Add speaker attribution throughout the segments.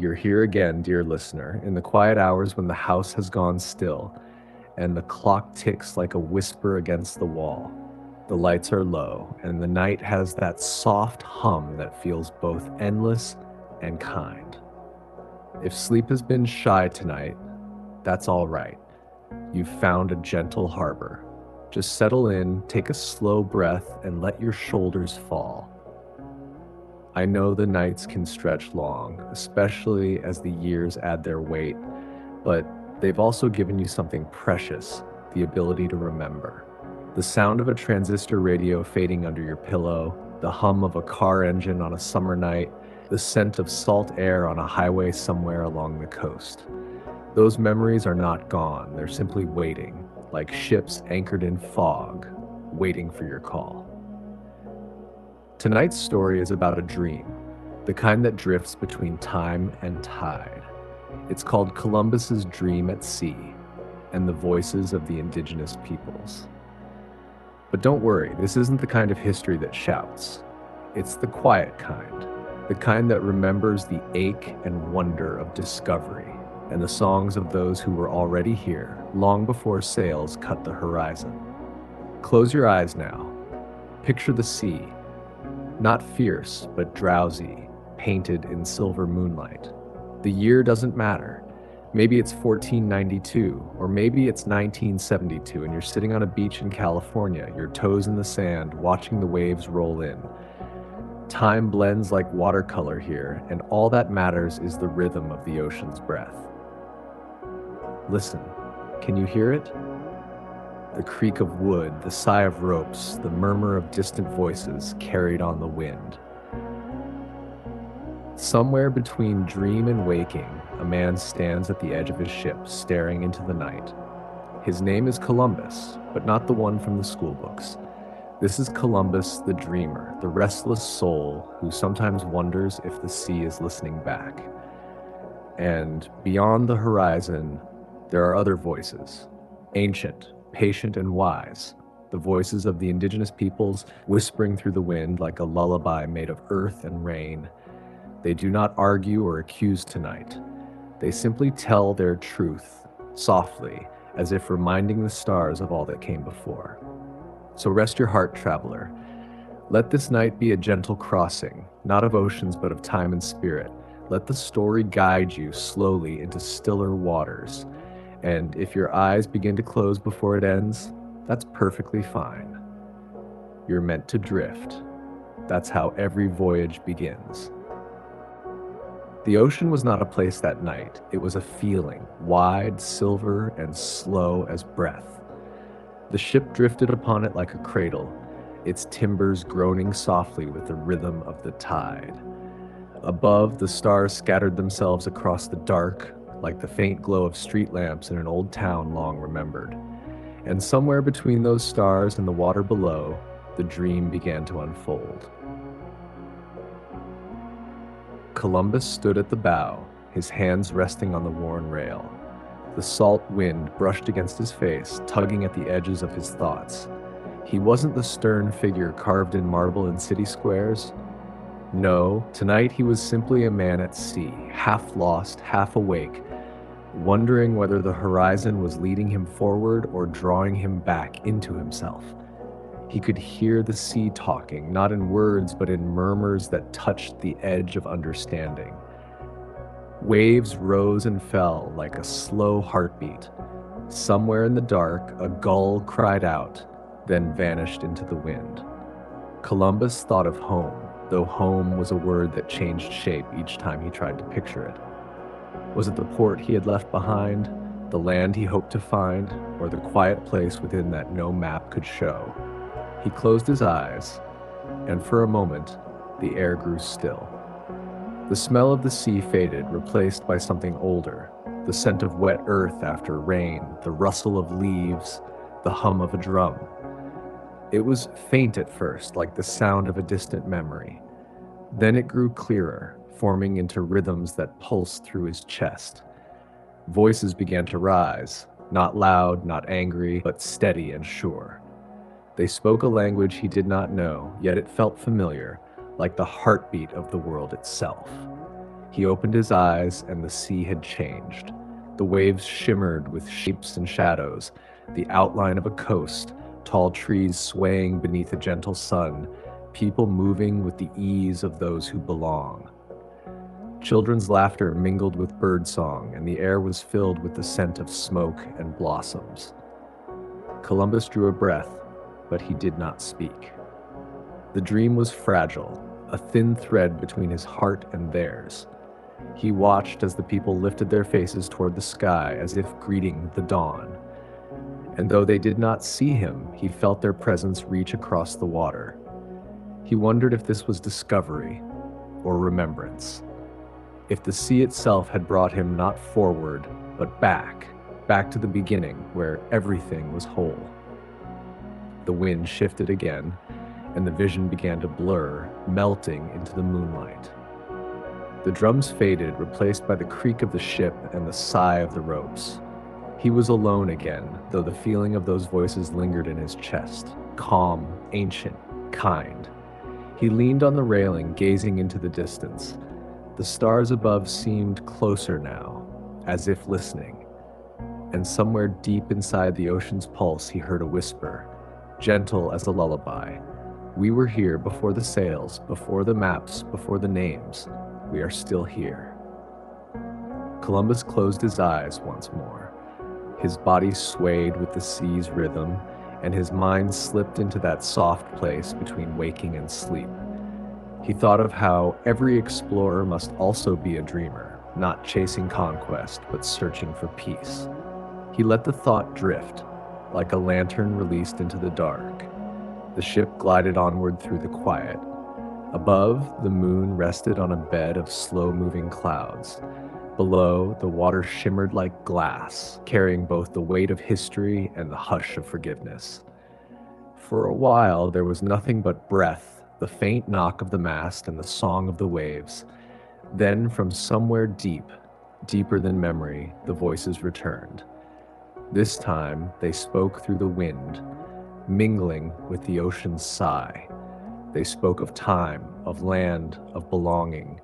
Speaker 1: You're here again, dear listener, in the quiet hours when the house has gone still and the clock ticks like a whisper against the wall. The lights are low, and the night has that soft hum that feels both endless and kind. If sleep has been shy tonight, that's all right. You've found a gentle harbor. Just settle in, take a slow breath, and let your shoulders fall. I know the nights can stretch long, especially as the years add their weight, but they've also given you something precious, the ability to remember. The sound of a transistor radio fading under your pillow, the hum of a car engine on a summer night, the scent of salt air on a highway somewhere along the coast. Those memories are not gone, they're simply waiting, like ships anchored in fog, waiting for your call. Tonight's story is about a dream, the kind that drifts between time and tide. It's called Columbus's Dream at Sea and the Voices of the Indigenous Peoples. But don't worry, this isn't the kind of history that shouts. It's the quiet kind, the kind that remembers the ache and wonder of discovery and the songs of those who were already here long before sails cut the horizon. Close your eyes now. Picture the sea, not fierce, but drowsy, painted in silver moonlight. The year doesn't matter. Maybe it's 1492, or maybe it's 1972, and you're sitting on a beach in California, your toes in the sand, watching the waves roll in. Time blends like watercolor here, and all that matters is the rhythm of the ocean's breath. Listen, can you hear it? The creak of wood, the sigh of ropes, the murmur of distant voices carried on the wind. Somewhere between dream and waking, a man stands at the edge of his ship, staring into the night. His name is Columbus, but not the one from the school books. This is Columbus the dreamer, the restless soul who sometimes wonders if the sea is listening back. And beyond the horizon, there are other voices, ancient, patient, and wise, the voices of the indigenous peoples whispering through the wind like a lullaby made of earth and rain. They do not argue or accuse tonight. They simply tell their truth, softly, as if reminding the stars of all that came before. So rest your heart, traveler. Let this night be a gentle crossing, not of oceans but of time and spirit. Let the story guide you slowly into stiller waters. And if your eyes begin to close before it ends, that's perfectly fine. You're meant to drift. That's how every voyage begins. The ocean was not a place that night. It was a feeling, wide, silver, and slow as breath. The ship drifted upon it like a cradle, its timbers groaning softly with the rhythm of the tide. Above, the stars scattered themselves across the dark, like the faint glow of street lamps in an old town long remembered. And somewhere between those stars and the water below, the dream began to unfold. Columbus stood at the bow, his hands resting on the worn rail. The salt wind brushed against his face, tugging at the edges of his thoughts. He wasn't the stern figure carved in marble in city squares. No, tonight he was simply a man at sea, half lost, half awake, wondering whether the horizon was leading him forward or drawing him back into himself. He could hear the sea talking, not in words, but in murmurs that touched the edge of understanding. Waves rose and fell like a slow heartbeat. Somewhere in the dark, a gull cried out, then vanished into the wind. Columbus thought of home, though home was a word that changed shape each time he tried to picture it. Was it the port he had left behind, the land he hoped to find, or the quiet place within that no map could show? He closed his eyes, and for a moment, the air grew still. The smell of the sea faded, replaced by something older, the scent of wet earth after rain, the rustle of leaves, the hum of a drum. It was faint at first, like the sound of a distant memory. Then it grew clearer, forming into rhythms that pulsed through his chest. Voices began to rise, not loud, not angry, but steady and sure. They spoke a language he did not know, yet it felt familiar, like the heartbeat of the world itself. He opened his eyes, and the sea had changed. The waves shimmered with shapes and shadows, the outline of a coast, tall trees swaying beneath a gentle sun, people moving with the ease of those who belong. Children's laughter mingled with birdsong, and the air was filled with the scent of smoke and blossoms. Columbus drew a breath, but he did not speak. The dream was fragile, a thin thread between his heart and theirs. He watched as the people lifted their faces toward the sky as if greeting the dawn. And though they did not see him, he felt their presence reach across the water. He wondered if this was discovery or remembrance. If the sea itself had brought him not forward, but back to the beginning where everything was whole. The wind shifted again, and the vision began to blur, melting into the moonlight. The drums faded, replaced by the creak of the ship and the sigh of the ropes. He was alone again, though the feeling of those voices lingered in his chest, calm, ancient, kind. He leaned on the railing, gazing into the distance. The stars above seemed closer now, as if listening. And somewhere deep inside the ocean's pulse, he heard a whisper, gentle as a lullaby. We were here before the sails, before the maps, before the names. We are still here. Columbus closed his eyes once more. His body swayed with the sea's rhythm, and his mind slipped into that soft place between waking and sleep. He thought of how every explorer must also be a dreamer, not chasing conquest, but searching for peace. He let the thought drift, like a lantern released into the dark. The ship glided onward through the quiet. Above, the moon rested on a bed of slow-moving clouds. Below, the water shimmered like glass, carrying both the weight of history and the hush of forgiveness. For a while, there was nothing but breath, the faint knock of the mast and the song of the waves. Then, from somewhere deeper than memory, the voices returned. This time, they spoke through the wind, mingling with the ocean's sigh. They spoke of time, of land, of belonging.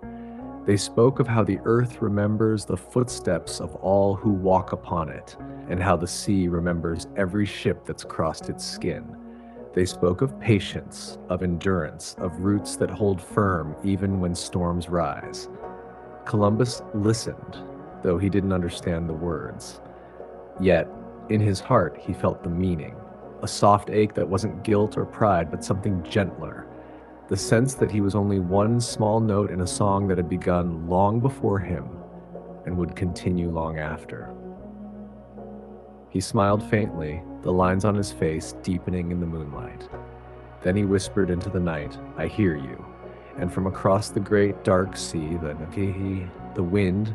Speaker 1: They spoke of how the earth remembers the footsteps of all who walk upon it, and how the sea remembers every ship that's crossed its skin. They spoke of patience, of endurance, of roots that hold firm even when storms rise. Columbus listened, though he didn't understand the words. Yet, in his heart, he felt the meaning, a soft ache that wasn't guilt or pride, but something gentler. The sense that he was only one small note in a song that had begun long before him and would continue long after. He smiled faintly, the lines on his face deepening in the moonlight. Then he whispered into the night, "I hear you." And from across the great dark sea, the wind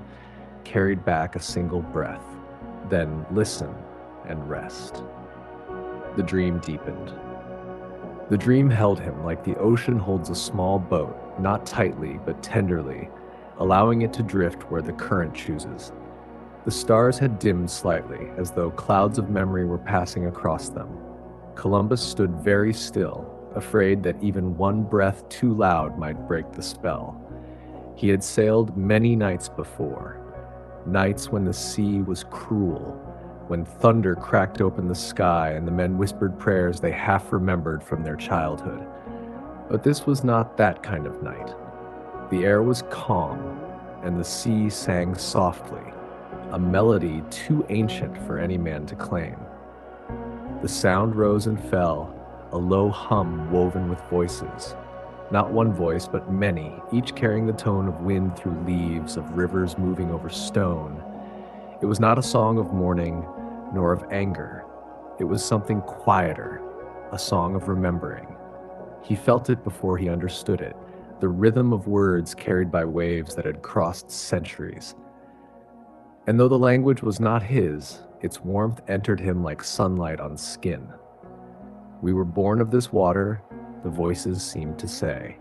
Speaker 1: carried back a single breath. Then listen and rest. The dream deepened. The dream held him like the ocean holds a small boat, not tightly but tenderly, allowing it to drift where the current chooses. The stars had dimmed slightly, as though clouds of memory were passing across them. Columbus stood very still, afraid that even one breath too loud might break the spell. He had sailed many nights before, nights when the sea was cruel, when thunder cracked open the sky and the men whispered prayers they half remembered from their childhood. But this was not that kind of night. The air was calm, and the sea sang softly, a melody too ancient for any man to claim. The sound rose and fell, a low hum woven with voices. Not one voice, but many, each carrying the tone of wind through leaves, of rivers moving over stone. It was not a song of mourning, nor of anger. It was something quieter, a song of remembering. He felt it before he understood it, the rhythm of words carried by waves that had crossed centuries. And though the language was not his, its warmth entered him like sunlight on skin. We were born of this water, the voices seemed to say.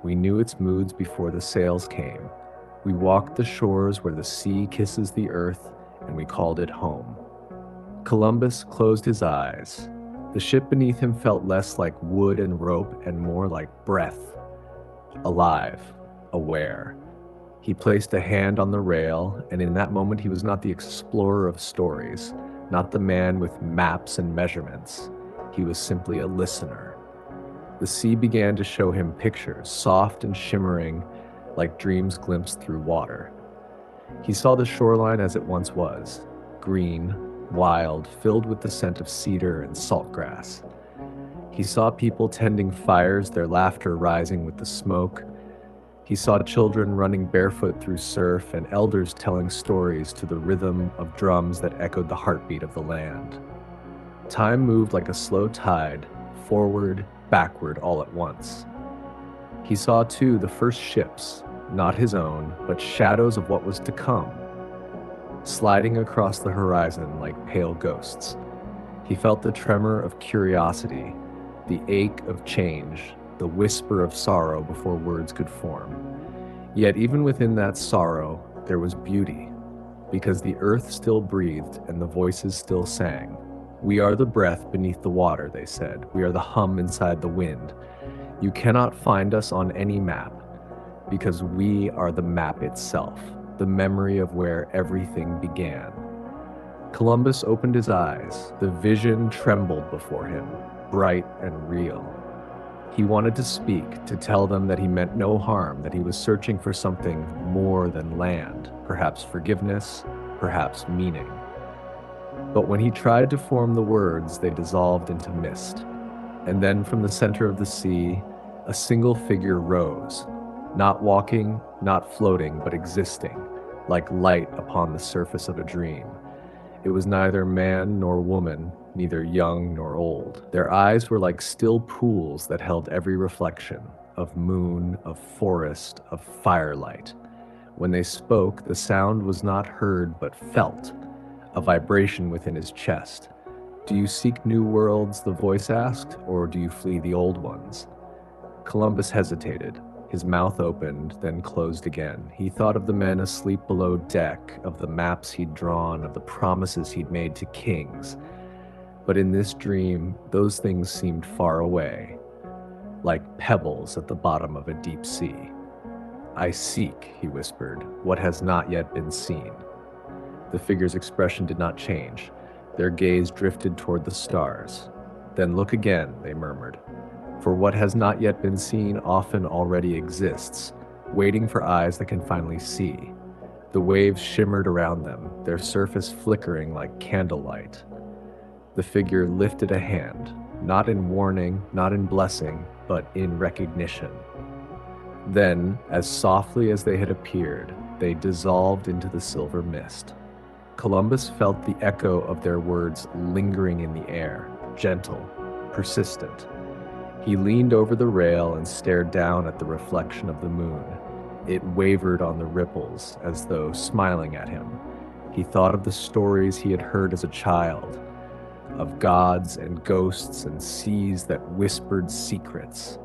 Speaker 1: We knew its moods before the sails came. We walked the shores where the sea kisses the earth, and we called it home. Columbus closed his eyes. The ship beneath him felt less like wood and rope and more like breath. Alive, aware. He placed a hand on the rail, and in that moment he was not the explorer of stories, not the man with maps and measurements. He was simply a listener. The sea began to show him pictures, soft and shimmering, like dreams glimpsed through water. He saw the shoreline as it once was, green, wild, filled with the scent of cedar and saltgrass. He saw people tending fires, their laughter rising with the smoke. He saw children running barefoot through surf and elders telling stories to the rhythm of drums that echoed the heartbeat of the land. Time moved like a slow tide, forward, backward, all at once. He saw, too, the first ships, not his own, but shadows of what was to come, sliding across the horizon like pale ghosts. He felt the tremor of curiosity, the ache of change, the whisper of sorrow before words could form. Yet even within that sorrow, there was beauty, because the earth still breathed and the voices still sang. We are the breath beneath the water, they said. We are the hum inside the wind. You cannot find us on any map, because we are the map itself, the memory of where everything began. Columbus opened his eyes. The vision trembled before him, bright and real. He wanted to speak, to tell them that he meant no harm, that he was searching for something more than land, perhaps forgiveness, perhaps meaning. But when he tried to form the words, they dissolved into mist. And then from the center of the sea, a single figure rose, not walking, not floating, but existing, like light upon the surface of a dream. It was neither man nor woman, neither young nor old. Their eyes were like still pools that held every reflection of moon, of forest, of firelight. When they spoke, the sound was not heard but felt, a vibration within his chest. Do you seek new worlds, the voice asked, or do you flee the old ones? Columbus hesitated. His mouth opened, then closed again. He thought of the men asleep below deck, of the maps he'd drawn, of the promises he'd made to kings. But in this dream, those things seemed far away, like pebbles at the bottom of a deep sea. I seek, he whispered, what has not yet been seen. The figure's expression did not change. Their gaze drifted toward the stars. Then look again, they murmured. For what has not yet been seen often already exists, waiting for eyes that can finally see. The waves shimmered around them, their surface flickering like candlelight. The figure lifted a hand, not in warning, not in blessing, but in recognition. Then, as softly as they had appeared, they dissolved into the silver mist. Columbus felt the echo of their words lingering in the air, gentle, persistent. He leaned over the rail and stared down at the reflection of the moon. It wavered on the ripples, as though smiling at him. He thought of the stories he had heard as a child, of gods and ghosts and seas that whispered secrets.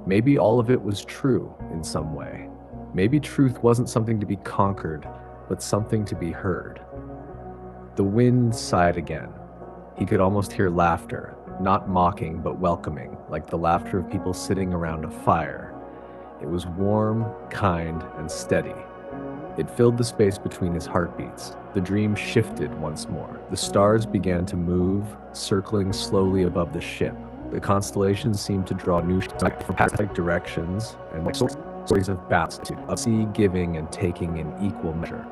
Speaker 1: Maybe all of it was true in some way. Maybe truth wasn't something to be conquered, but something to be heard. The wind sighed again. He could almost hear laughter, not mocking but welcoming, like the laughter of people sitting around a fire. It was warm, kind, and steady. It filled the space between his heartbeats. The dream shifted once more. The stars began to move, circling slowly above the ship. The constellations seemed to draw new light from past directions, and like stories of balance, of sea giving and taking in equal measure.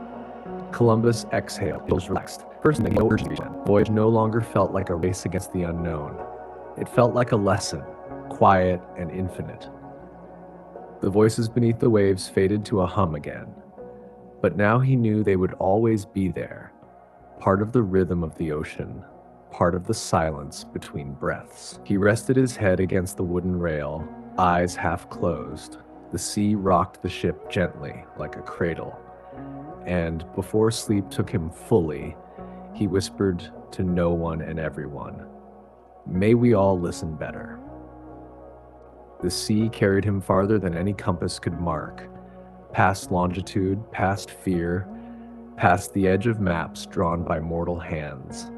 Speaker 1: Columbus exhaled. He was relaxed. First thing, no urgency. Voyage no longer felt like a race against the unknown. It felt like a lesson, quiet and infinite. The voices beneath the waves faded to a hum again. But now he knew they would always be there, part of the rhythm of the ocean, part of the silence between breaths. He rested his head against the wooden rail, eyes half closed. The sea rocked the ship gently, like a cradle. And before sleep took him fully, he whispered to no one and everyone, "May we all listen better." The sea carried him farther than any compass could mark, past longitude, past fear, past the edge of maps drawn by mortal hands.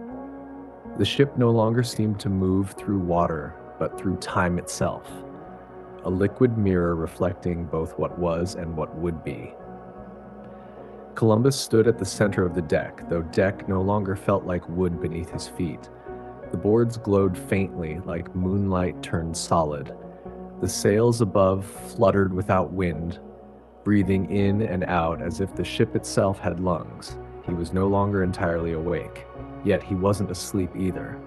Speaker 1: The ship no longer seemed to move through water, but through time itself, a liquid mirror reflecting both what was and what would be. Columbus stood at the center of the deck, though deck no longer felt like wood beneath his feet. The boards glowed faintly, like moonlight turned solid. The sails above fluttered without wind, breathing in and out as if the ship itself had lungs. He was no longer entirely awake, yet he wasn't asleep either.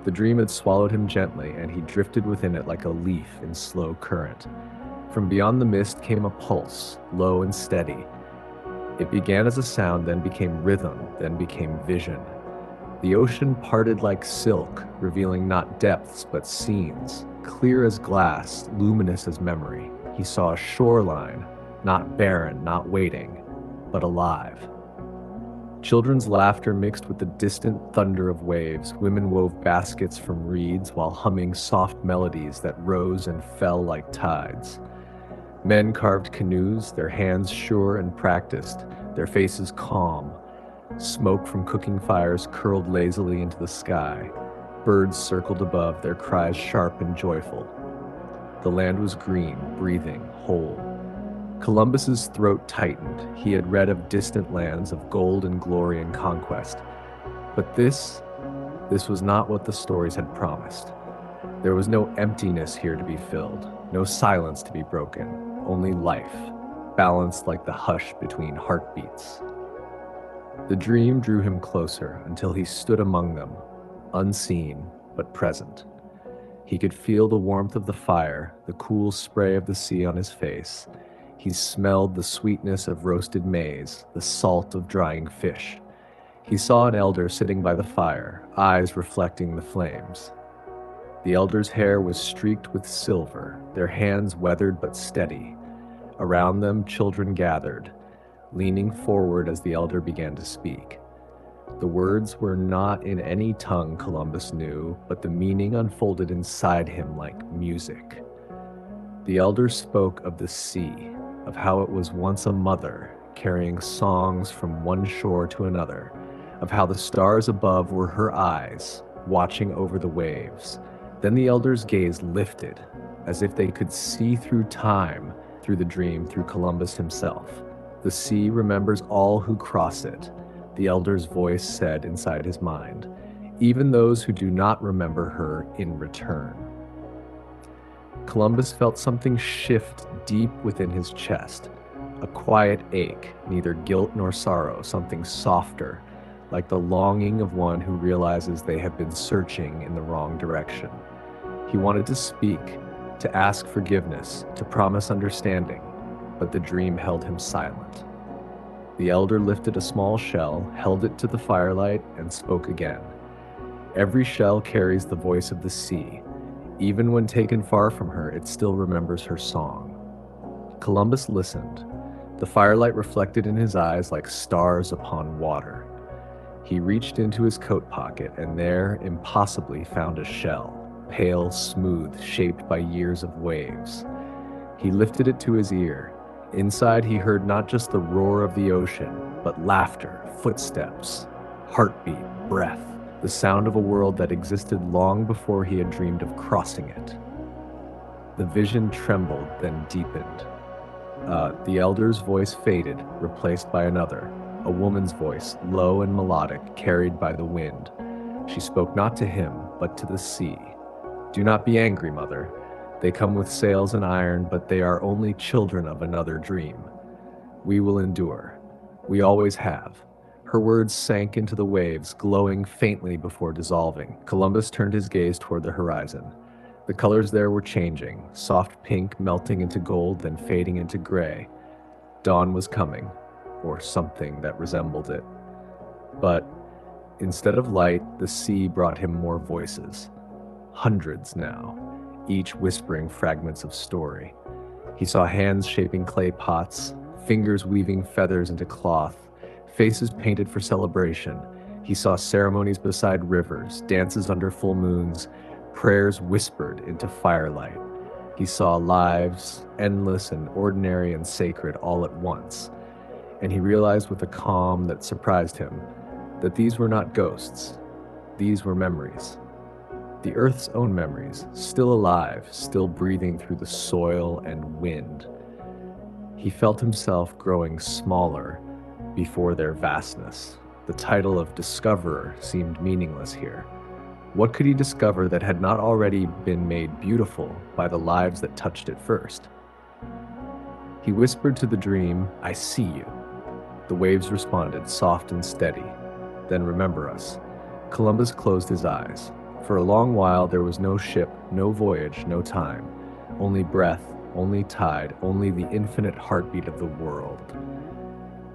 Speaker 1: The dream had swallowed him gently, and he drifted within it like a leaf in slow current. From beyond the mist came a pulse, low and steady. It began as a sound, then became rhythm, then became vision. The ocean parted like silk, revealing not depths but scenes, clear as glass, luminous as memory. He saw a shoreline, not barren, not waiting, but alive. Children's laughter mixed with the distant thunder of waves. Women wove baskets from reeds while humming soft melodies that rose and fell like tides. Men carved canoes, their hands sure and practiced, their faces calm. Smoke from cooking fires curled lazily into the sky. Birds circled above, their cries sharp and joyful. The land was green, breathing, whole. Columbus's throat tightened. He had read of distant lands, of gold and glory and conquest. But this was not what the stories had promised. There was no emptiness here to be filled, no silence to be broken, only life, balanced like the hush between heartbeats. The dream drew him closer until he stood among them, unseen but present. He could feel the warmth of the fire, the cool spray of the sea on his face. He smelled the sweetness of roasted maize, the salt of drying fish. He saw an elder sitting by the fire, eyes reflecting the flames. The elder's hair was streaked with silver, their hands weathered but steady. Around them, children gathered, leaning forward as the elder began to speak. The words were not in any tongue Columbus knew, but the meaning unfolded inside him like music. The elder spoke of the sea, of how it was once a mother, carrying songs from one shore to another, of how the stars above were her eyes, watching over the waves. Then the elder's gaze lifted, as if they could see through time, through the dream, through Columbus himself. The sea remembers all who cross it, the elder's voice said inside his mind, even those who do not remember her in return. Columbus felt something shift deep within his chest, a quiet ache, neither guilt nor sorrow, something softer, like the longing of one who realizes they have been searching in the wrong direction. He wanted to speak, to ask forgiveness, to promise understanding, but the dream held him silent. The elder lifted a small shell, held it to the firelight, and spoke again. Every shell carries the voice of the sea. Even when taken far from her, it still remembers her song. Columbus listened. The firelight reflected in his eyes like stars upon water. He reached into his coat pocket and there, impossibly, found a shell, pale, smooth, shaped by years of waves. He lifted it to his ear. Inside, he heard not just the roar of the ocean, but laughter, footsteps, heartbeat, breath, the sound of a world that existed long before he had dreamed of crossing it. The vision trembled, then deepened. The elder's voice faded, replaced by another, a woman's voice, low and melodic, carried by the wind. She spoke not to him, but to the sea. "Do not be angry, mother. They come with sails and iron, but they are only children of another dream. We will endure. We always have." Her words sank into the waves, glowing faintly before dissolving. Columbus turned his gaze toward the horizon. The colors there were changing, soft pink melting into gold, then fading into gray. Dawn was coming, or something that resembled it. But instead of light, the sea brought him more voices. Hundreds now, each whispering fragments of story. He saw hands shaping clay pots, fingers weaving feathers into cloth, faces painted for celebration. He saw ceremonies beside rivers, dances under full moons, prayers whispered into firelight. He saw lives, endless and ordinary and sacred, all at once. And he realized with a calm that surprised him that these were not ghosts. These were memories. The Earth's own memories, still alive, still breathing through the soil and wind. He felt himself growing smaller, before their vastness. The title of discoverer seemed meaningless here. What could he discover that had not already been made beautiful by the lives that touched it first? He whispered to the dream, "I see you." The waves responded, soft and steady. "Then remember us." Columbus closed his eyes. For a long while there was no ship, no voyage, no time. Only breath, only tide, only the infinite heartbeat of the world.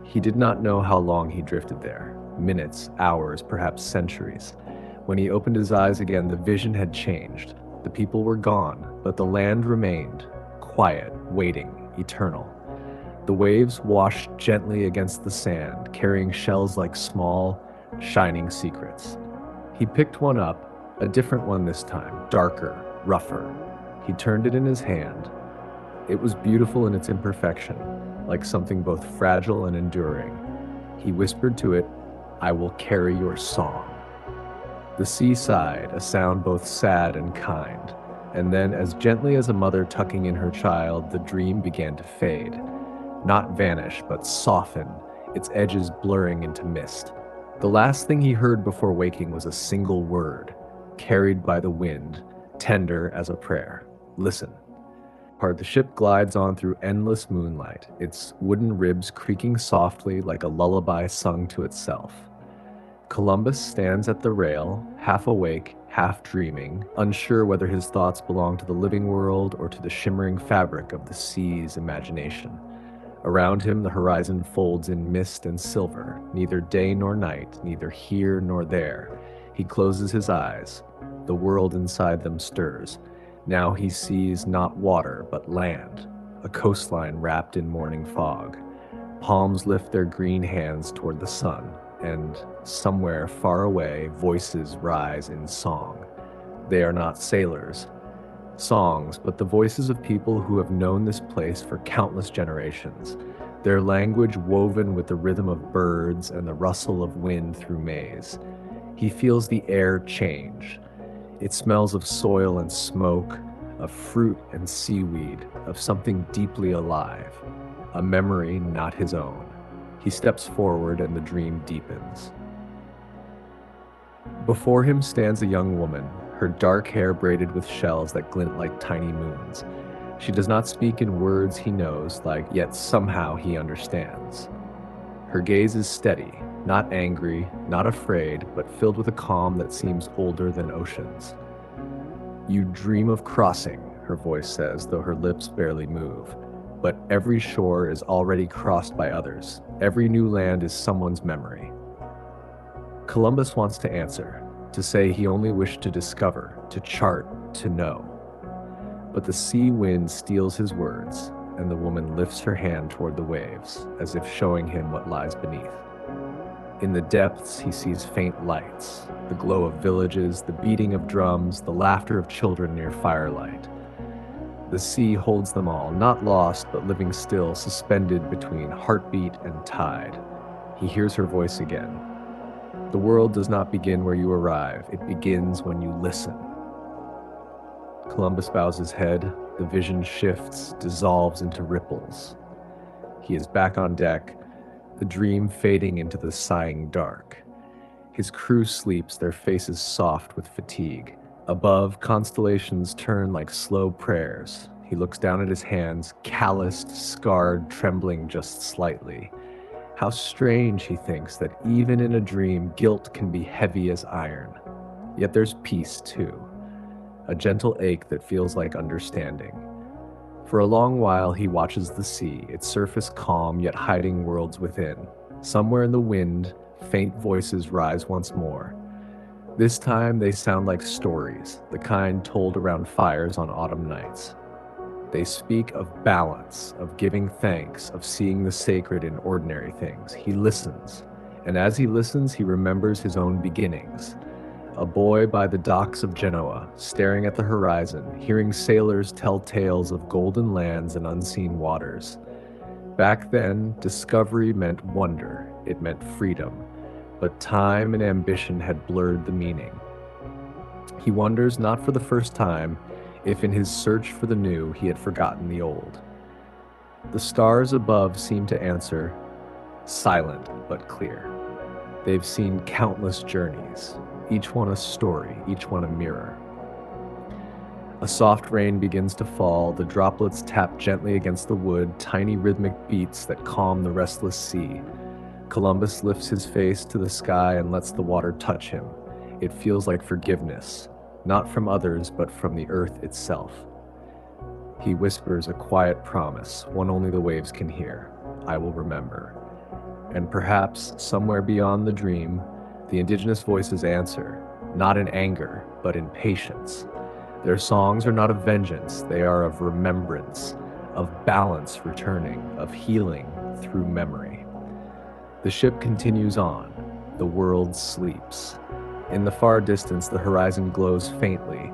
Speaker 1: He did not know how long he drifted there. Minutes, hours, perhaps centuries. When he opened his eyes again, the vision had changed. The people were gone, but the land remained, quiet, waiting, eternal. The waves washed gently against the sand, carrying shells like small, shining secrets. He picked one up, a different one this time, darker, rougher. He turned it in his hand. It was beautiful in its imperfection, like something both fragile and enduring. He whispered to it, "I will carry your song." The sea sighed, a sound both sad and kind. And then, as gently as a mother tucking in her child, the dream began to fade. Not vanish, but soften, its edges blurring into mist. The last thing he heard before waking was a single word, carried by the wind, tender as a prayer. "Listen." The ship glides on through endless moonlight, its wooden ribs creaking softly like a lullaby sung to itself. Columbus stands at the rail, half awake, half dreaming, unsure whether his thoughts belong to the living world or to the shimmering fabric of the sea's imagination. Around him, the horizon folds in mist and silver, neither day nor night, neither here nor there. He closes his eyes. The world inside them stirs. Now he sees not water, but land, a coastline wrapped in morning fog. Palms lift their green hands toward the sun, and somewhere far away, voices rise in song. They are not sailors' songs, but the voices of people who have known this place for countless generations, their language woven with the rhythm of birds and the rustle of wind through maize. He feels the air change. It smells of soil and smoke, of fruit and seaweed, of something deeply alive, a memory not his own. He steps forward and the dream deepens. Before him stands a young woman, her dark hair braided with shells that glint like tiny moons. She does not speak in words he knows, yet somehow he understands. Her gaze is steady, not angry, not afraid, but filled with a calm that seems older than oceans. "You dream of crossing," her voice says, though her lips barely move. "But every shore is already crossed by others. Every new land is someone's memory." Columbus wants to answer, to say he only wished to discover, to chart, to know. But the sea wind steals his words, and the woman lifts her hand toward the waves, as if showing him what lies beneath. In the depths, he sees faint lights, the glow of villages, the beating of drums, the laughter of children near firelight. The sea holds them all, not lost, but living still, suspended between heartbeat and tide. He hears her voice again. "The world does not begin where you arrive. It begins when you listen." Columbus bows his head. The vision shifts, dissolves into ripples. He is back on deck, the dream fading into the sighing dark. His crew sleeps, their faces soft with fatigue. Above, constellations turn like slow prayers. He looks down at his hands, calloused, scarred, trembling just slightly. How strange, he thinks, that even in a dream, guilt can be heavy as iron. Yet there's peace, too. A gentle ache that feels like understanding. For a long while, he watches the sea, its surface calm, yet hiding worlds within. Somewhere in the wind, faint voices rise once more. This time, they sound like stories, the kind told around fires on autumn nights. They speak of balance, of giving thanks, of seeing the sacred in ordinary things. He listens, and as he listens, he remembers his own beginnings. A boy by the docks of Genoa, staring at the horizon, hearing sailors tell tales of golden lands and unseen waters. Back then, discovery meant wonder, it meant freedom, but time and ambition had blurred the meaning. He wonders, not for the first time, if in his search for the new, he had forgotten the old. The stars above seem to answer, silent but clear. They've seen countless journeys, each one a story, each one a mirror. A soft rain begins to fall, the droplets tap gently against the wood, tiny rhythmic beats that calm the restless sea. Columbus lifts his face to the sky and lets the water touch him. It feels like forgiveness, not from others, but from the earth itself. He whispers a quiet promise, one only the waves can hear. I will remember. And perhaps, somewhere beyond the dream, the indigenous voices answer, not in anger, but in patience. Their songs are not of vengeance, they are of remembrance, of balance returning, of healing through memory. The ship continues on. The world sleeps. In the far distance, the horizon glows faintly,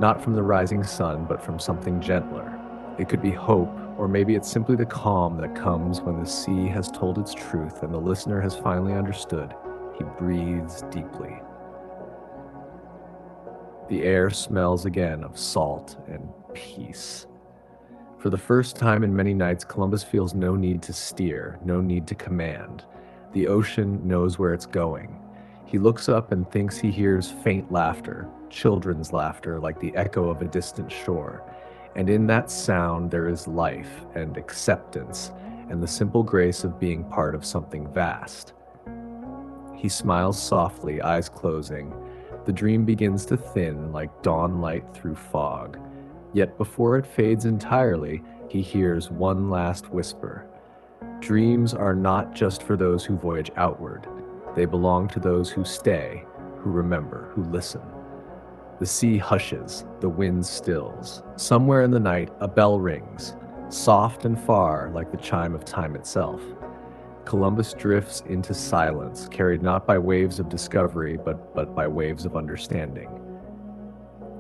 Speaker 1: not from the rising sun, but from something gentler. It could be hope, or maybe it's simply the calm that comes when the sea has told its truth and the listener has finally understood. He breathes deeply. The air smells again of salt and peace. For the first time in many nights, Columbus feels no need to steer, no need to command. The ocean knows where it's going. He looks up and thinks he hears faint laughter, children's laughter, like the echo of a distant shore. And in that sound, there is life and acceptance and the simple grace of being part of something vast. He smiles softly, eyes closing. The dream begins to thin like dawn light through fog. Yet before it fades entirely, he hears one last whisper. Dreams are not just for those who voyage outward. They belong to those who stay, who remember, who listen. The sea hushes, the wind stills. Somewhere in the night, a bell rings, soft and far like the chime of time itself. Columbus drifts into silence, carried not by waves of discovery, but by waves of understanding.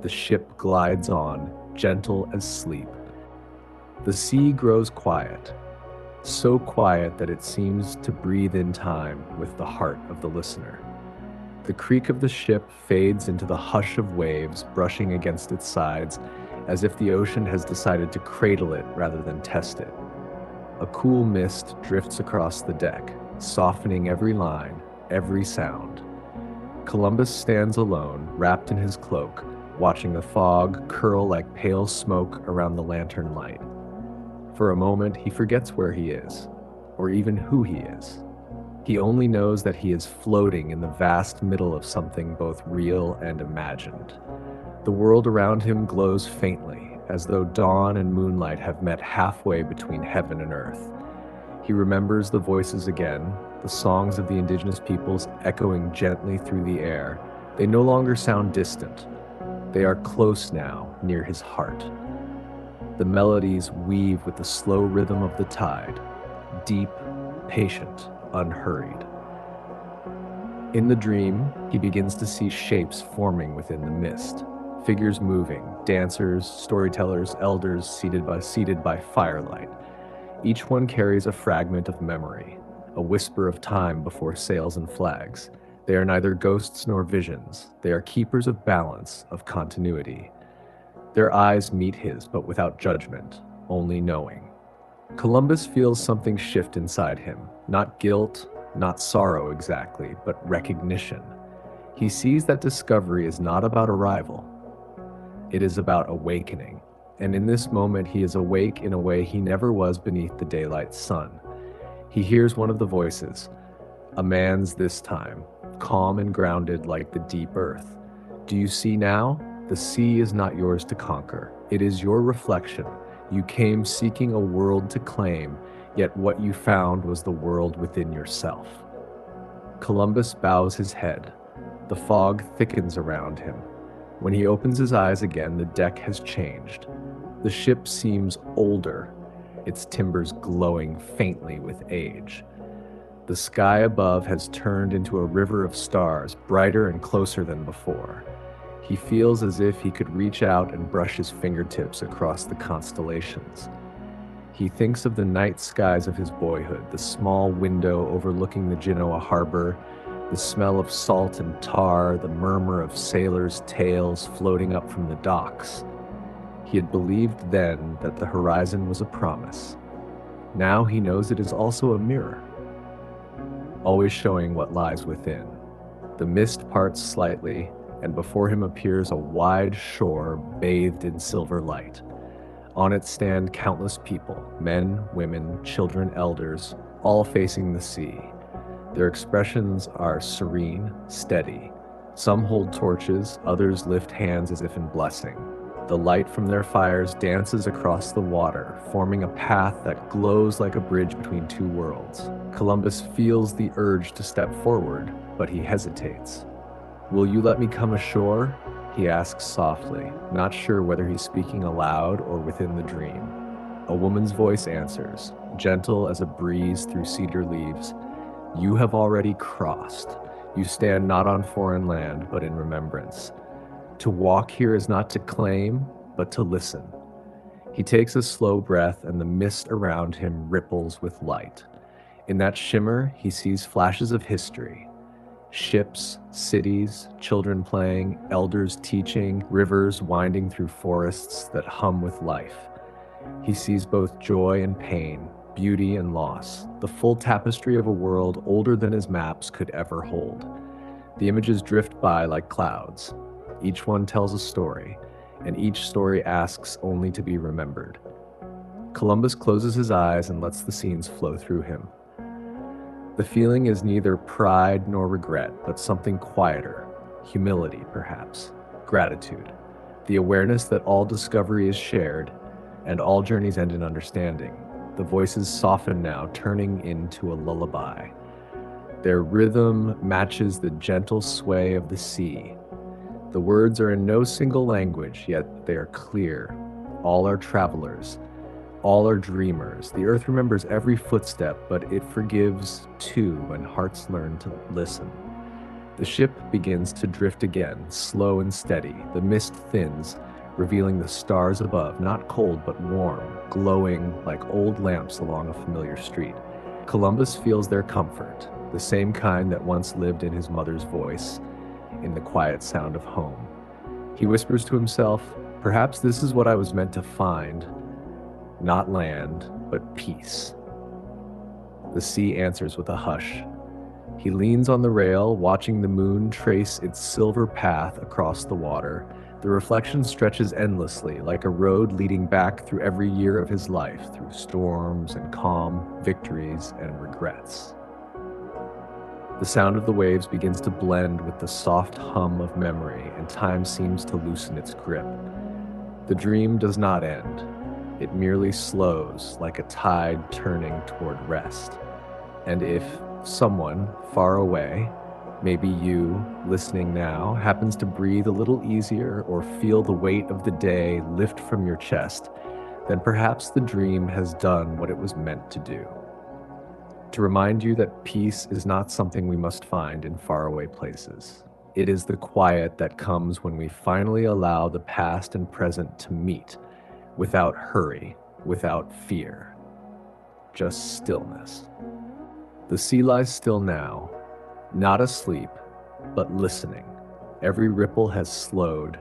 Speaker 1: The ship glides on, gentle as sleep. The sea grows quiet, so quiet that it seems to breathe in time with the heart of the listener. The creak of the ship fades into the hush of waves brushing against its sides, as if the ocean has decided to cradle it rather than test it. A cool mist drifts across the deck, softening every line, every sound. Columbus stands alone, wrapped in his cloak, watching the fog curl like pale smoke around the lantern light. For a moment, he forgets where he is, or even who he is. He only knows that he is floating in the vast middle of something both real and imagined. The world around him glows faintly, as though dawn and moonlight have met halfway between heaven and earth. He remembers the voices again, the songs of the indigenous peoples echoing gently through the air. They no longer sound distant. They are close now, near his heart. The melodies weave with the slow rhythm of the tide, deep, patient, unhurried. In the dream, he begins to see shapes forming within the mist, figures moving, dancers, storytellers, elders seated by firelight. Each one carries a fragment of memory, a whisper of time before sails and flags. They are neither ghosts nor visions. They are keepers of balance, of continuity. Their eyes meet his, but without judgment, only knowing. Columbus feels something shift inside him, not guilt, not sorrow exactly, but recognition. He sees that discovery is not about arrival. It is about awakening. And in this moment, he is awake in a way he never was beneath the daylight sun. He hears one of the voices, a man's this time, calm and grounded like the deep earth. Do you see now? The sea is not yours to conquer. It is your reflection. You came seeking a world to claim, yet what you found was the world within yourself. Columbus bows his head. The fog thickens around him. When he opens his eyes again, the deck has changed. The ship seems older, its timbers glowing faintly with age. The sky above has turned into a river of stars, brighter and closer than before. He feels as if he could reach out and brush his fingertips across the constellations. He thinks of the night skies of his boyhood, the small window overlooking the Genoa harbor, the smell of salt and tar, the murmur of sailors' tales floating up from the docks. He had believed then that the horizon was a promise. Now he knows it is also a mirror. always showing what lies within. The mist parts slightly, and before him appears a wide shore bathed in silver light. On it stand countless people, men, women, children, elders, all facing the sea. Their expressions are serene, steady. Some hold torches, others lift hands as if in blessing. The light from their fires dances across the water, forming a path that glows like a bridge between two worlds. Columbus feels the urge to step forward, but he hesitates. "Will you let me come ashore?" he asks softly, not sure whether he's speaking aloud or within the dream. A woman's voice answers, gentle as a breeze through cedar leaves. "You have already crossed. You stand not on foreign land, but in remembrance. To walk here is not to claim, but to listen." He takes a slow breath, and the mist around him ripples with light. In that shimmer, he sees flashes of history. Ships, cities, children playing, elders teaching, rivers winding through forests that hum with life. He sees both joy and pain, beauty and loss, the full tapestry of a world older than his maps could ever hold. The images drift by like clouds. Each one tells a story, and each story asks only to be remembered. Columbus closes his eyes and lets the scenes flow through him. The feeling is neither pride nor regret, but something quieter, humility perhaps, gratitude, the awareness that all discovery is shared and all journeys end in understanding. The voices soften now, turning into a lullaby. Their rhythm matches the gentle sway of the sea. The words are in no single language, yet they are clear. All are travelers. All are dreamers. The earth remembers every footstep, but it forgives too when hearts learn to listen. The ship begins to drift again, slow and steady. The mist thins, revealing the stars above, not cold but warm, glowing like old lamps along a familiar street. Columbus feels their comfort, the same kind that once lived in his mother's voice, in the quiet sound of home. He whispers to himself, "Perhaps this is what I was meant to find. Not land, but peace." The sea answers with a hush. He leans on the rail, watching the moon trace its silver path across the water. The reflection stretches endlessly, like a road leading back through every year of his life, through storms and calm, victories and regrets. The sound of the waves begins to blend with the soft hum of memory, and time seems to loosen its grip. The dream does not end. It merely slows, like a tide turning toward rest. And if someone far away, maybe you, listening now, happens to breathe a little easier or feel the weight of the day lift from your chest, then perhaps the dream has done what it was meant to do. To remind you that peace is not something we must find in faraway places. It is the quiet that comes when we finally allow the past and present to meet, without hurry, without fear, just stillness. The sea lies still now, not asleep, but listening. Every ripple has slowed,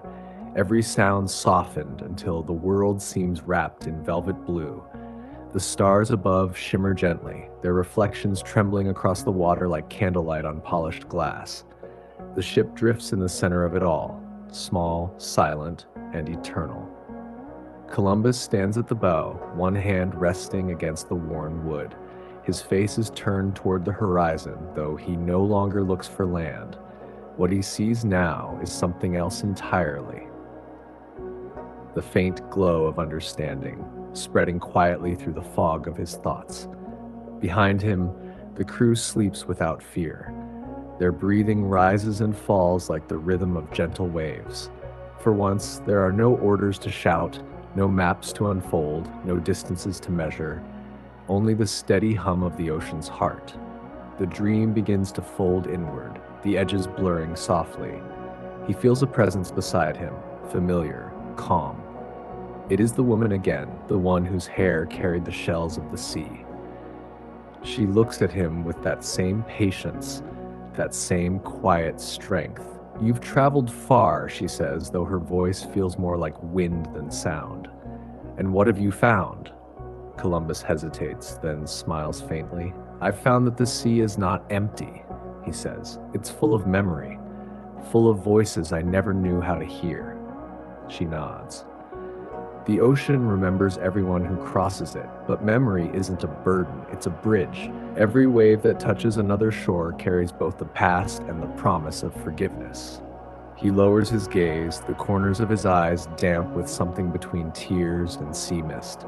Speaker 1: every sound softened until the world seems wrapped in velvet blue. The stars above shimmer gently, their reflections trembling across the water like candlelight on polished glass. The ship drifts in the center of it all, small, silent, and eternal. Columbus stands at the bow, one hand resting against the worn wood. His face is turned toward the horizon, though he no longer looks for land. What he sees now is something else entirely. The faint glow of understanding, spreading quietly through the fog of his thoughts. Behind him, the crew sleeps without fear. Their breathing rises and falls like the rhythm of gentle waves. For once, there are no orders to shout, no maps to unfold, no distances to measure, only the steady hum of the ocean's heart. The dream begins to fold inward, the edges blurring softly. He feels a presence beside him, familiar, calm. It is the woman again, the one whose hair carried the shells of the sea. She looks at him with that same patience, that same quiet strength. "You've traveled far," she says, though her voice feels more like wind than sound. "And what have you found?" Columbus hesitates, then smiles faintly. I've found that the sea is not empty, he says. It's full of memory, full of voices I never knew how to hear. She nods. The ocean remembers everyone who crosses it, but memory isn't a burden, it's a bridge. Every wave that touches another shore carries both the past and the promise of forgiveness. He lowers his gaze, the corners of his eyes damp with something between tears and sea mist.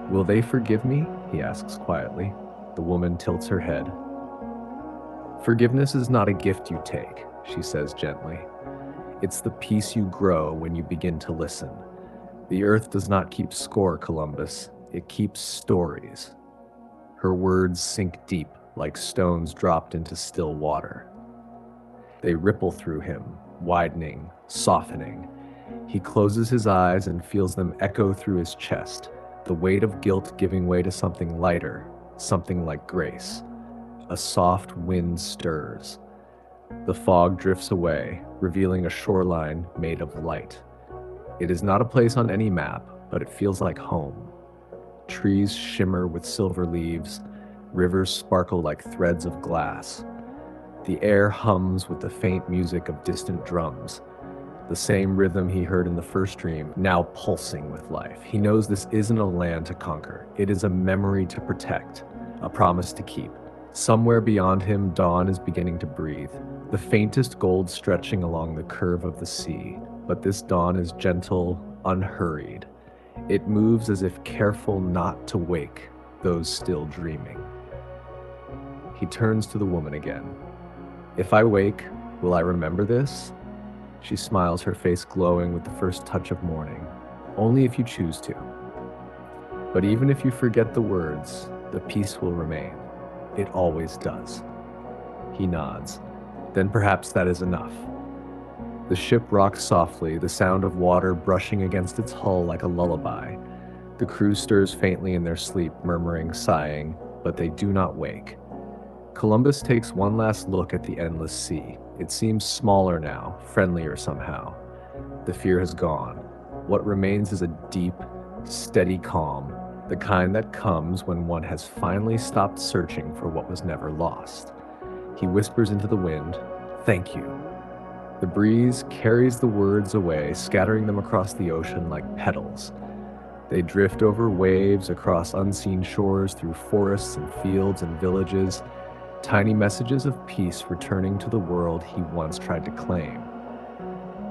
Speaker 1: Will they forgive me? He asks quietly. The woman tilts her head. Forgiveness is not a gift you take, she says gently. It's the peace you grow when you begin to listen. The earth does not keep score, Columbus. It keeps stories. Her words sink deep like stones dropped into still water. They ripple through him, widening, softening. He closes his eyes and feels them echo through his chest, the weight of guilt giving way to something lighter, something like grace. A soft wind stirs. The fog drifts away, revealing a shoreline made of light. It is not a place on any map, but it feels like home. Trees shimmer with silver leaves, rivers sparkle like threads of glass. The air hums with the faint music of distant drums, the same rhythm he heard in the first dream, now pulsing with life. He knows this isn't a land to conquer. It is a memory to protect, a promise to keep. Somewhere beyond him, dawn is beginning to breathe, the faintest gold stretching along the curve of the sea. But this dawn is gentle, unhurried. It moves as if careful not to wake those still dreaming. He turns to the woman again. If I wake, will I remember this? She smiles, her face glowing with the first touch of morning. Only if you choose to. But even if you forget the words, the peace will remain. It always does. He nods. Then perhaps that is enough. The ship rocks softly, the sound of water brushing against its hull like a lullaby. The crew stirs faintly in their sleep, murmuring, sighing, but they do not wake. Columbus takes one last look at the endless sea. It seems smaller now, friendlier somehow. The fear has gone. What remains is a deep, steady calm, the kind that comes when one has finally stopped searching for what was never lost. He whispers into the wind, "Thank you." The breeze carries the words away, scattering them across the ocean like petals. They drift over waves, across unseen shores, through forests and fields and villages, tiny messages of peace returning to the world he once tried to claim.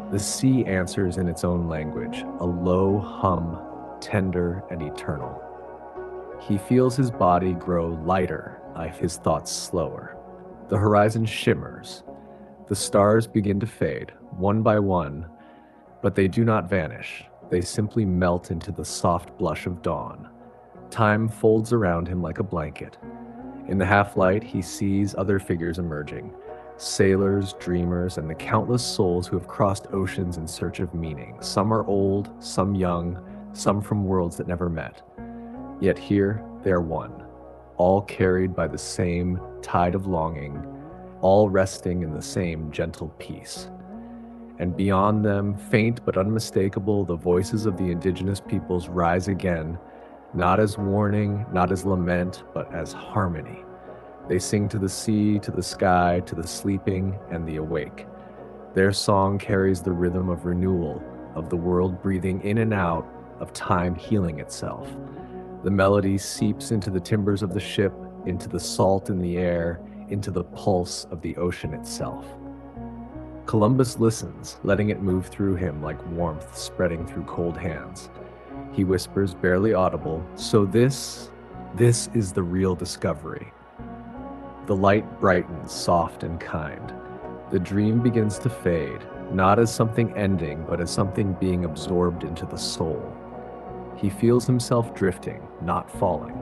Speaker 1: The sea answers in its own language, a low hum, tender and eternal. He feels his body grow lighter, his thoughts slower. The horizon shimmers. The stars begin to fade, one by one, but they do not vanish. They simply melt into the soft blush of dawn. Time folds around him like a blanket. In the half-light, he sees other figures emerging, sailors, dreamers, and the countless souls who have crossed oceans in search of meaning. Some are old, some young, some from worlds that never met. Yet here, they are one, all carried by the same tide of longing, all resting in the same gentle peace. And beyond them, faint but unmistakable, the voices of the indigenous peoples rise again, not as warning, not as lament, but as harmony. They sing to the sea, to the sky, to the sleeping and the awake. Their song carries the rhythm of renewal, of the world breathing in and out, of time healing itself. The melody seeps into the timbers of the ship, into the salt in the air, into the pulse of the ocean itself. Columbus listens, letting it move through him like warmth spreading through cold hands. He whispers, barely audible, "So this is the real discovery." The light brightens, soft and kind. The dream begins to fade, not as something ending, but as something being absorbed into the soul. He feels himself drifting, not falling.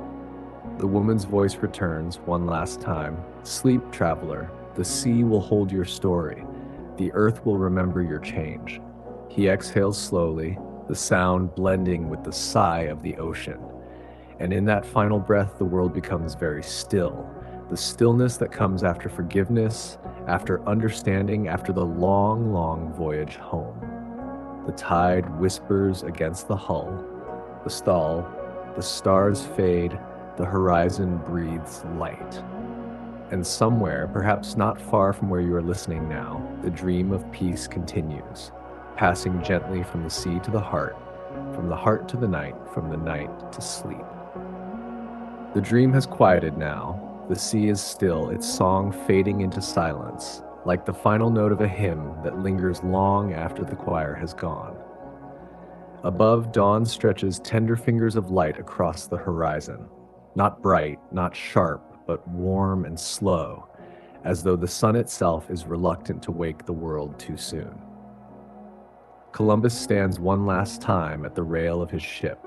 Speaker 1: The woman's voice returns one last time. "Sleep, traveler. The sea will hold your story. The earth will remember your change." He exhales slowly, the sound blending with the sigh of the ocean. And in that final breath, the world becomes very still. The stillness that comes after forgiveness, after understanding, after the long, long voyage home. The tide whispers against the hull. The stars fade, the horizon breathes light. And somewhere, perhaps not far from where you are listening now, the dream of peace continues, passing gently from the sea to the heart, from the heart to the night, from the night to sleep. The dream has quieted now. The sea is still, its song fading into silence, like the final note of a hymn that lingers long after the choir has gone. Above, dawn stretches tender fingers of light across the horizon, not bright, not sharp, but warm and slow, as though the sun itself is reluctant to wake the world too soon. Columbus stands one last time at the rail of his ship.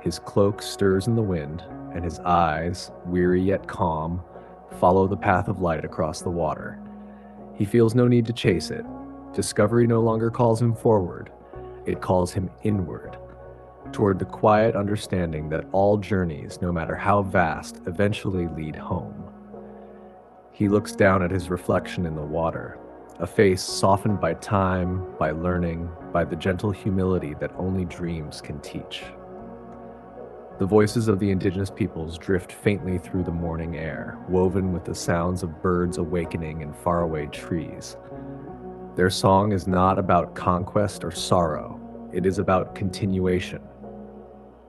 Speaker 1: His cloak stirs in the wind, and his eyes, weary yet calm, follow the path of light across the water. He feels no need to chase it. Discovery no longer calls him forward. It calls him inward, toward the quiet understanding that all journeys, no matter how vast, eventually lead home. He looks down at his reflection in the water, a face softened by time, by learning, by the gentle humility that only dreams can teach. The voices of the indigenous peoples drift faintly through the morning air, woven with the sounds of birds awakening in faraway trees. Their song is not about conquest or sorrow. It is about continuation,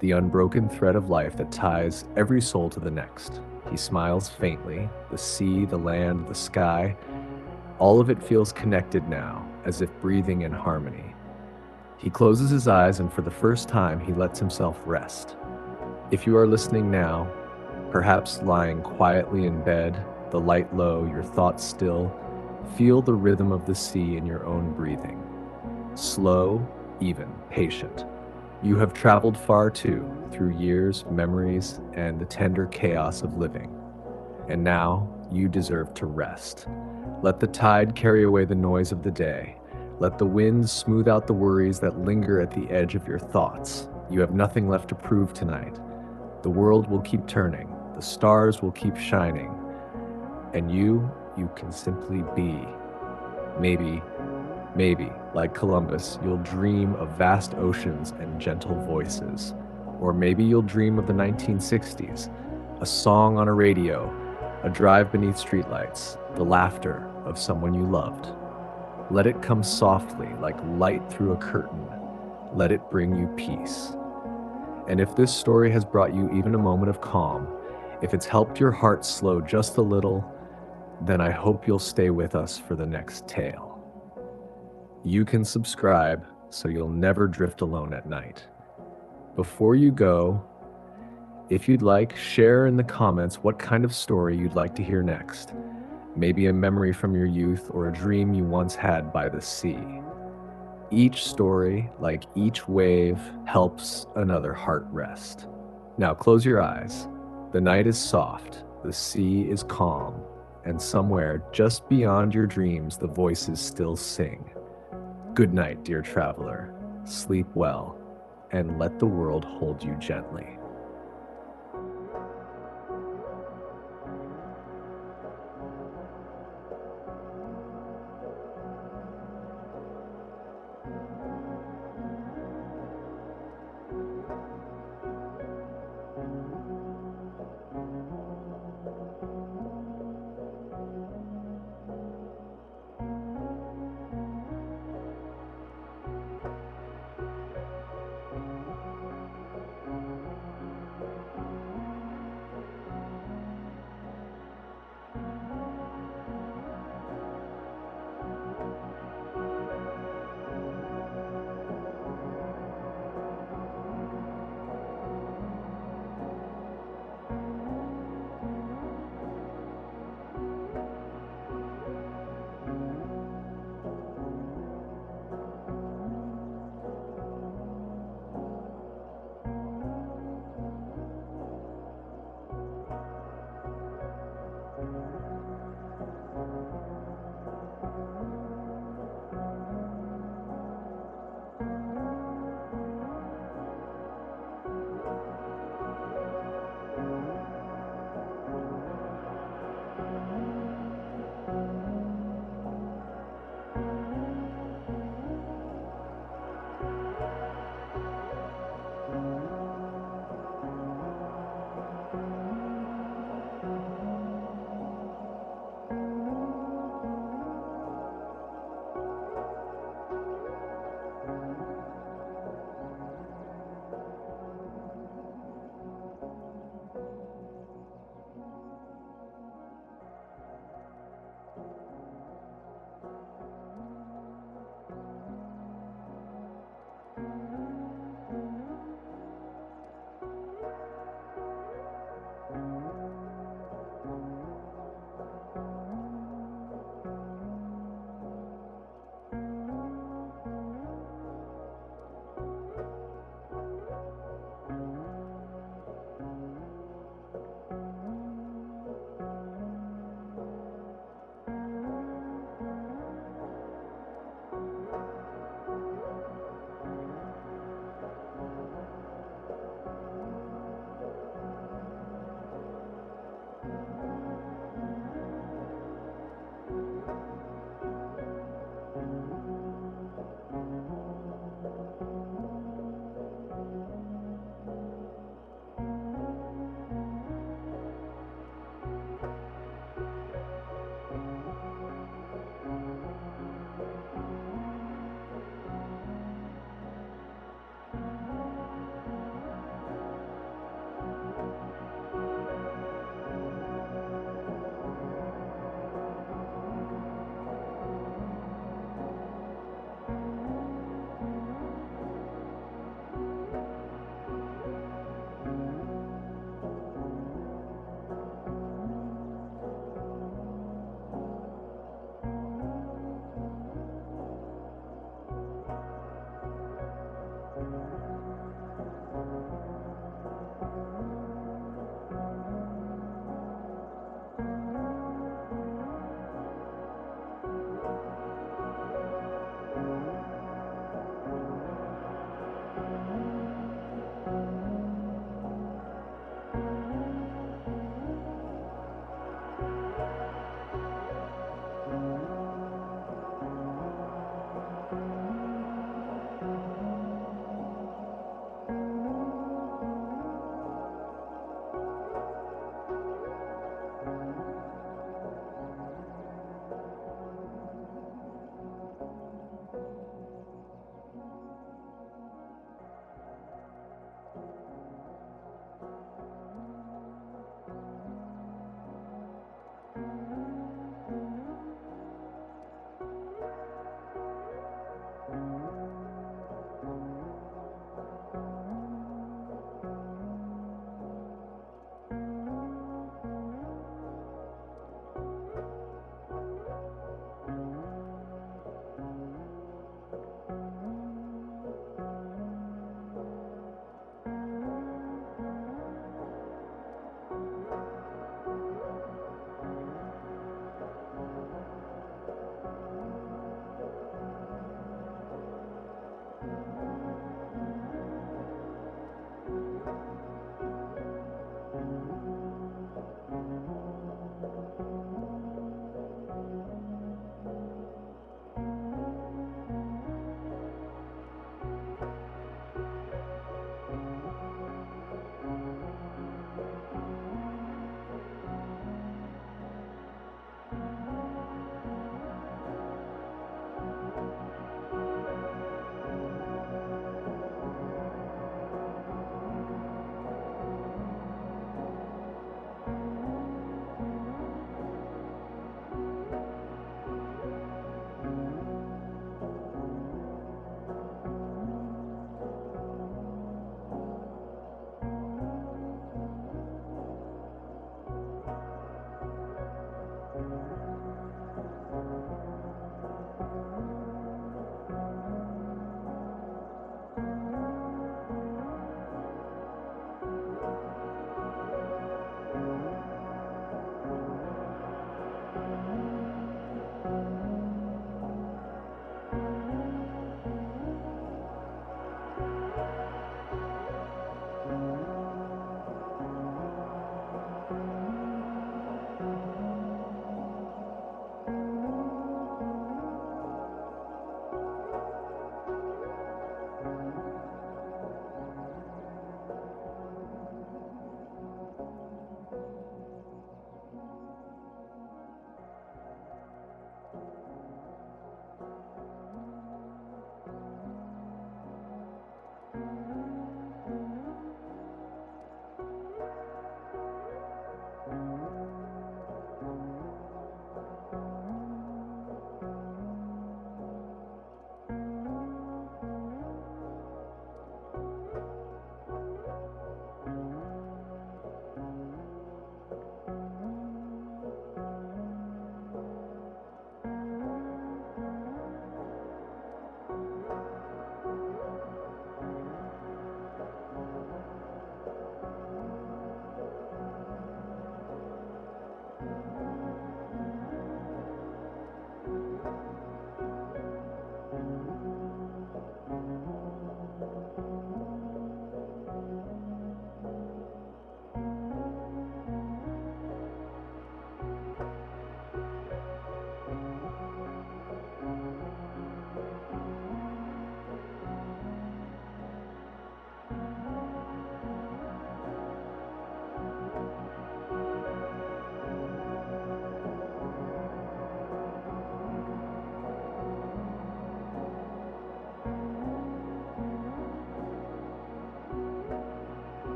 Speaker 1: the unbroken thread of life that ties every soul to the next. He smiles faintly. The sea, the land, the sky, all of it feels connected now, as if breathing in harmony. He closes his eyes, and for the first time, he lets himself rest. If you are listening now, perhaps lying quietly in bed, the light low, your thoughts still, feel the rhythm of the sea in your own breathing. Slow, even, patient. You have traveled far too, through years, memories, and the tender chaos of living. And now, you deserve to rest. Let the tide carry away the noise of the day. Let the wind smooth out the worries that linger at the edge of your thoughts. You have nothing left to prove tonight. The world will keep turning, the stars will keep shining, and you can simply be. Maybe, like Columbus, you'll dream of vast oceans and gentle voices. Or maybe you'll dream of the 1960s, a song on a radio, a drive beneath streetlights, the laughter of someone you loved. Let it come softly, like light through a curtain. Let it bring you peace. And if this story has brought you even a moment of calm, if it's helped your heart slow just a little, then I hope you'll stay with us for the next tale. You can subscribe so you'll never drift alone at night. Before you go, if you'd like, share in the comments what kind of story you'd like to hear next. Maybe a memory from your youth or a dream you once had by the sea. Each story, like each wave, helps another heart rest. Now close your eyes. The night is soft, the sea is calm, and somewhere just beyond your dreams, the voices still sing. Good night, dear traveler. Sleep well, and let the world hold you gently.